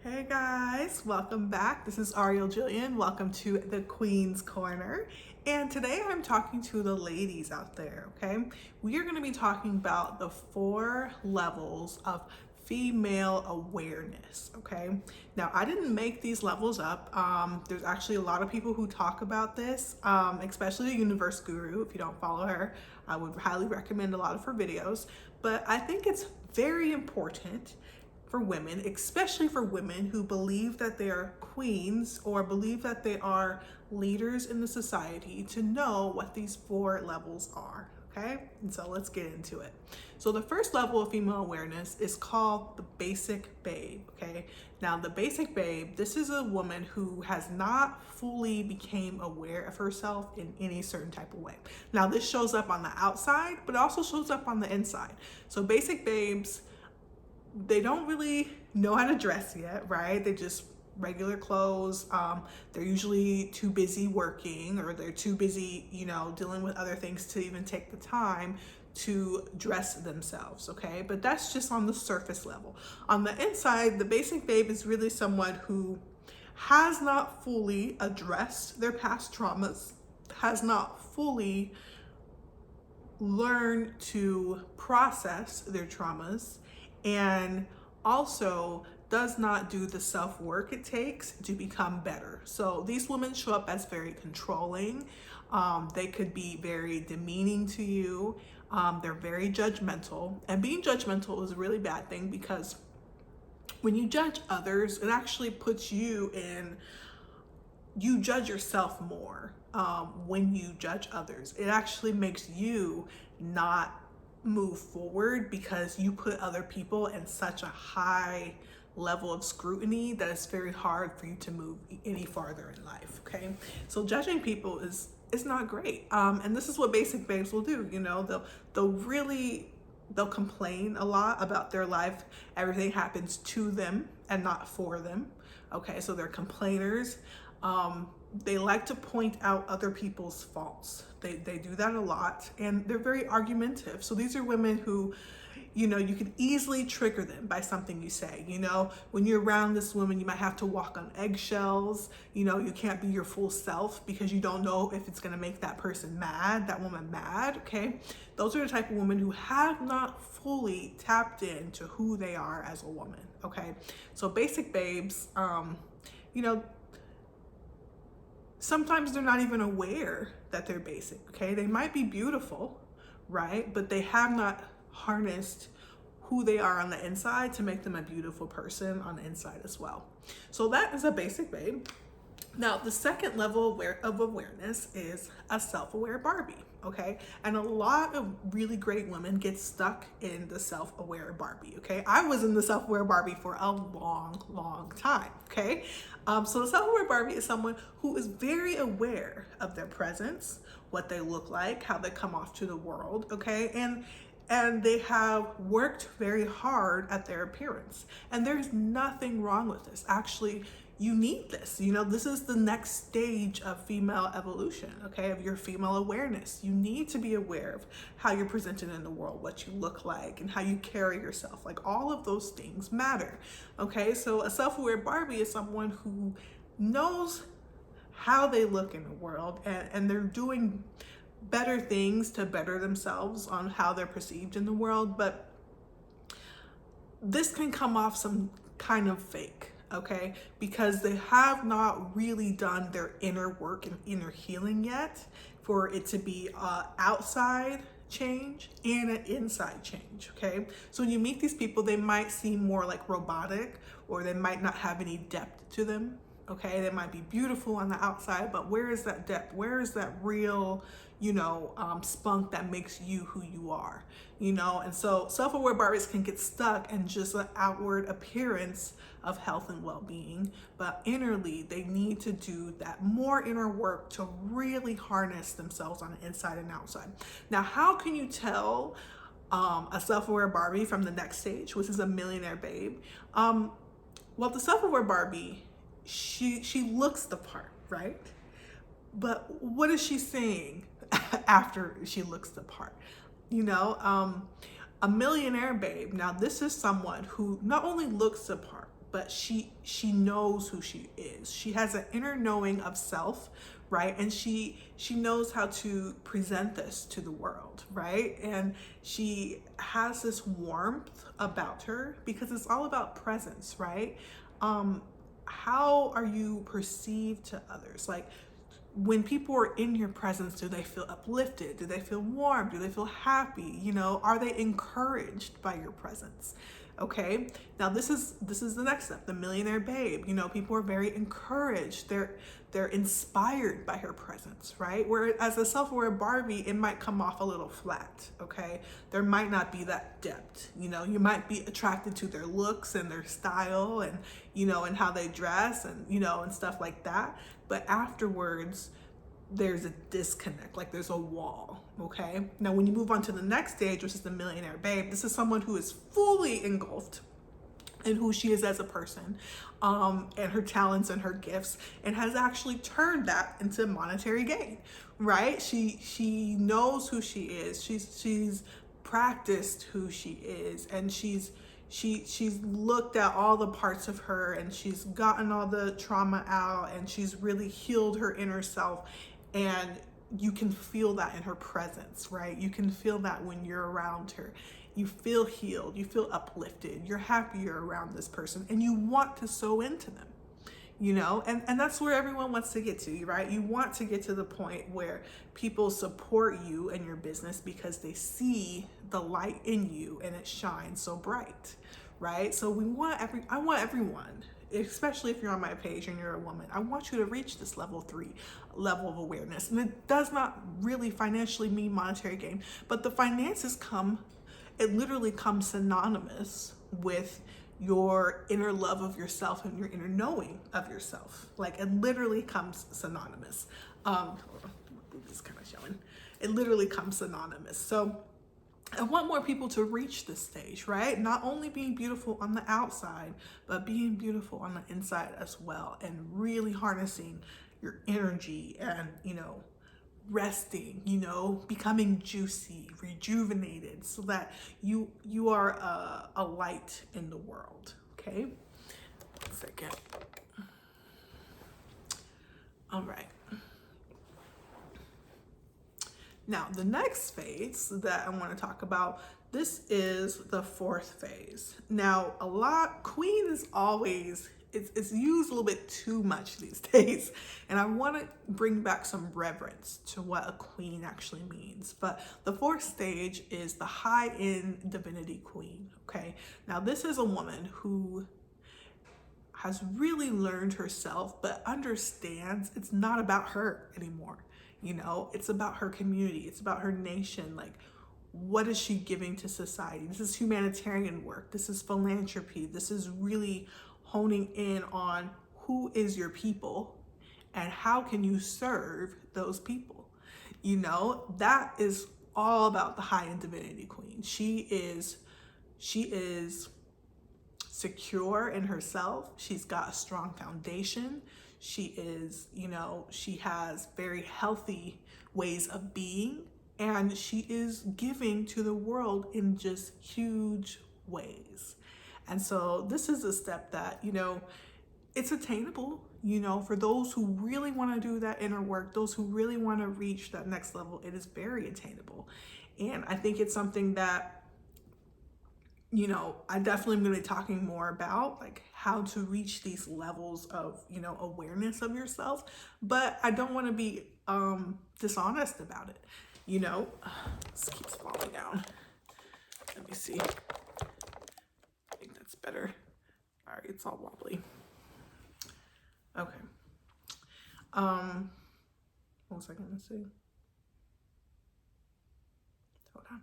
Hey guys, welcome back. This is Ariel Jillian. Welcome to the Queen's Corner. And today I'm talking to the ladies out there, okay? We are going to be talking about the 4 levels of female awareness, okay? Now, I didn't make these levels up. There's actually a lot of people who talk about this, especially the Universe Guru. If you don't follow her, I would highly recommend a lot of her videos. But I think it's very important for women, especially for women who believe that they are queens or believe that they are leaders in the society, to know what these 4 levels are, okay? And so let's get into it. So the first level of female awareness is called the basic babe, okay? Now the basic babe, this is a woman who has not fully became aware of herself in any certain type of way. Now this shows up on the outside, but it also shows up on the inside. So basic babes, they don't really know how to dress yet, right? They just regular clothes. They're usually too busy working, or they're too busy, dealing with other things to even take the time to dress themselves, okay? But that's just on the surface level. On the inside, the basic babe is really someone who has not fully addressed their past traumas, has not fully learned to process their traumas, and also does not do the self-work it takes to become better. So these women show up as very controlling. They could be very demeaning to you. They're very judgmental. And being judgmental is a really bad thing, because when you judge others, it actually puts you judge yourself more. When you judge others, it actually makes you not move forward, because you put other people in such a high level of scrutiny that it's very hard for you to move any farther in life, okay? So judging people is not great. And this is what basic babes will do. They'll complain a lot about their life. Everything happens to them and not for them, okay? So they're complainers. They like to point out other people's faults. They do that a lot, and they're very argumentative. So these are women who, you can easily trigger them by something you say. When you're around this woman, you might have to walk on eggshells. You can't be your full self, because you don't know if it's going to make that person mad, that woman mad, okay? Those are the type of women who have not fully tapped into who they are as a woman, okay? So basic babes, sometimes they're not even aware that they're basic, okay? They might be beautiful, right? But they have not harnessed who they are on the inside to make them a beautiful person on the inside as well. So that is a basic babe. Now, the second level of awareness is a self-aware Barbie, okay? And a lot of really great women get stuck in the self-aware Barbie, okay? I was in the self-aware Barbie for a long, long time, okay? So the self-aware Barbie is someone who is very aware of their presence, what they look like, how they come off to the world, okay? And they have worked very hard at their appearance. And there's nothing wrong with this. Actually, you need this. This is the next stage of female evolution, okay, of your female awareness. You need to be aware of how you're presented in the world, what you look like, and how you carry yourself. Like, all of those things matter, okay? So a self-aware Barbie is someone who knows how they look in the world, and they're doing better things to better themselves on how they're perceived in the world. But this can come off some kind of fake, okay? Because they have not really done their inner work and inner healing yet for it to be outside change and an inside change, okay? So when you meet these people, they might seem more like robotic, or they might not have any depth to them, okay? They might be beautiful on the outside, but where is that depth? Where is that real, spunk that makes you who you are, And so self-aware Barbies can get stuck in just an outward appearance of health and well-being, but innerly they need to do that more inner work to really harness themselves on the inside and outside. Now, how can you tell a self-aware Barbie from the next stage, which is a millionaire babe? Well, the self-aware Barbie, she looks the part, right? But what is she saying after she looks the part? A millionaire babe. Now, this is someone who not only looks the part, but she knows who she is. She has an inner knowing of self, right? And she knows how to present this to the world, right? And she has this warmth about her because it's all about presence, right? How are you perceived to others? Like, when people are in your presence, do they feel uplifted? Do they feel warm? Do they feel happy? You know, are they encouraged by your presence? Okay. Now this is the next step, the millionaire babe. You know, people are very encouraged. They're inspired by her presence, right? Whereas as a self-aware Barbie, it might come off a little flat. Okay. There might not be that depth. You know, you might be attracted to their looks and their style and, you know, and how they dress and, you know, and stuff like that. But afterwards, there's a disconnect, like there's a wall, okay? Now, when you move on to the next stage, which is the millionaire babe, this is someone who is fully engulfed in who she is as a person, and her talents and her gifts, and has actually turned that into monetary gain, right? She knows who she is. She's practiced who she is, and she's looked at all the parts of her, and she's gotten all the trauma out, and she's really healed her inner self. And you can feel that in her presence, right? You can feel that when you're around her. You feel healed, you feel uplifted, you're happier around this person, and you want to sow into them, you know? And that's where everyone wants to get to, right? You want to get to the point where people support you and your business because they see the light in you and it shines so bright, right? So I want everyone, especially if you're on my page and you're a woman, I want you to reach this level 3 level of awareness. And it does not really financially mean monetary gain, but the finances it literally comes synonymous with your inner love of yourself and your inner knowing of yourself. Like, it literally comes synonymous. Hold on, my boob is kind of showing. It literally comes synonymous. So I want more people to reach this stage, right? Not only being beautiful on the outside, but being beautiful on the inside as well, and really harnessing your energy and, you know, resting, you know, becoming juicy, rejuvenated, so that you are a light in the world. Okay, 1 second. All right. Now, the next phase that I want to talk about, this is the 4th phase. Now, queen is always, it's used a little bit too much these days. And I want to bring back some reverence to what a queen actually means. But the 4th stage is the high-end divinity queen, okay? Now, this is a woman who has really learned herself, but understands it's not about her anymore. You know, it's about her community. It's about her nation. Like, what is she giving to society? This is humanitarian work. This is philanthropy. This is really honing in on who is your people and how can you serve those people. You know, that is all about the high-end divinity queen. She is secure in herself. She's got a strong foundation. She is, you know, she has very healthy ways of being, and she is giving to the world in just huge ways. And so this is a step that, you know, it's attainable, you know, for those who really want to do that inner work, those who really want to reach that next level. It is very attainable. And I think it's something that, you know, I definitely am going to be talking more about, like, how to reach these levels of, you know, awareness of yourself. But I don't want to be dishonest about it. You know, this keeps falling down. Let me see. I think that's better. All right, it's all wobbly. Okay. What was I going to say? Hold on.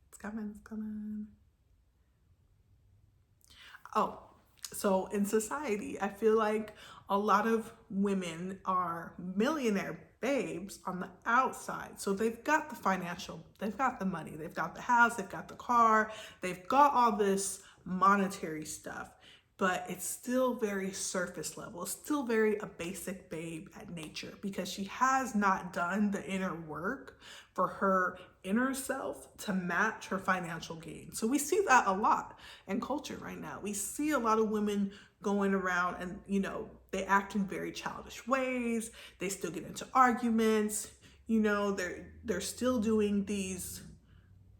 It's coming. Oh, so in society, I feel like a lot of women are millionaire babes on the outside. So they've got the financial, they've got the money, they've got the house, they've got the car, they've got all this monetary stuff, but it's still very surface level. It's still very a basic babe at nature because she has not done the inner work for her inner self to match her financial gain. So we see that a lot in culture right now. We see a lot of women going around and, they act in very childish ways. They still get into arguments. They're still doing these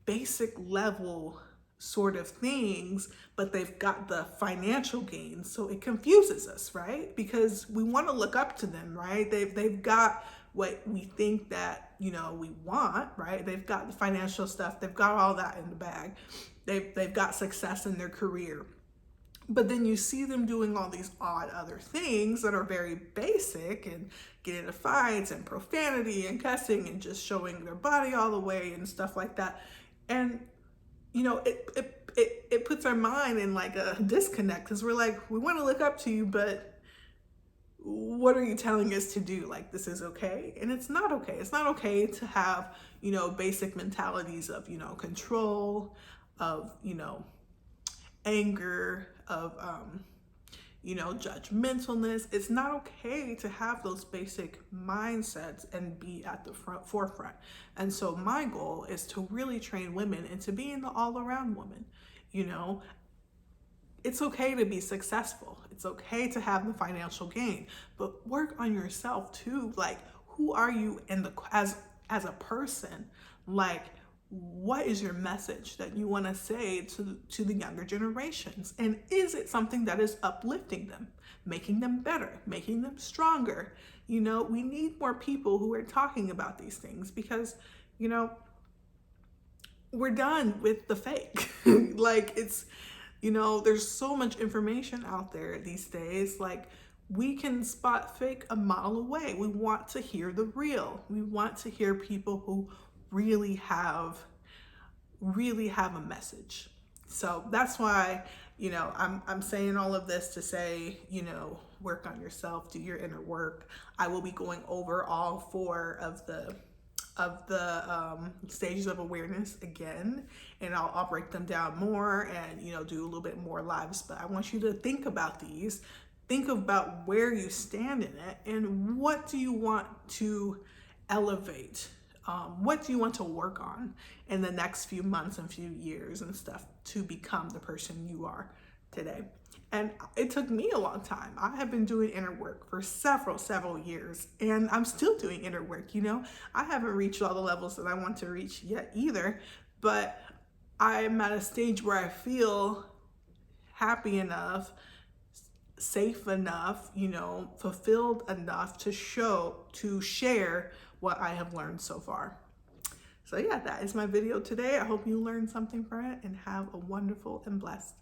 basic level sort of things, but they've got the financial gains. So it confuses us, right? Because we want to look up to them, right? They've got what we think that, we want, right? They've got the financial stuff. They've got all that in the bag. They've got success in their career. But then you see them doing all these odd other things that are very basic and getting into fights and profanity and cussing and just showing their body all the way and stuff like that. And it puts our mind in like a disconnect because we're like, we want to look up to you, but what are you telling us to do? Like, this is okay? And it's not okay. It's not okay to have, basic mentalities of, control, of, anger, of, judgmentalness. It's not okay to have those basic mindsets and be at the forefront. And so my goal is to really train women into being the all-around woman. It's okay to be successful. It's okay to have the financial gain, but work on yourself too. Like, who are you as a person? Like, what is your message that you want to say to the younger generations? And is it something that is uplifting them, making them better, making them stronger? We need more people who are talking about these things because, we're done with the fake. Like, it's, there's so much information out there these days. Like, we can spot fake a mile away. We want to hear the real. We want to hear people who really have a message. So that's why, I'm saying all of this to say, work on yourself, do your inner work. I will be going over all 4 of the stages of awareness again, and I'll break them down more and, do a little bit more lives. But I want you to think about these. Think about where you stand in it and what do you want to elevate. What do you want to work on in the next few months and few years and stuff to become the person you are today? And it took me a long time. I have been doing inner work for several years, and I'm still doing inner work. I haven't reached all the levels that I want to reach yet either, but I'm at a stage where I feel happy enough, safe enough, fulfilled enough to share what I have learned so far. So yeah, that is my video today. I hope you learned something from it and have a wonderful and blessed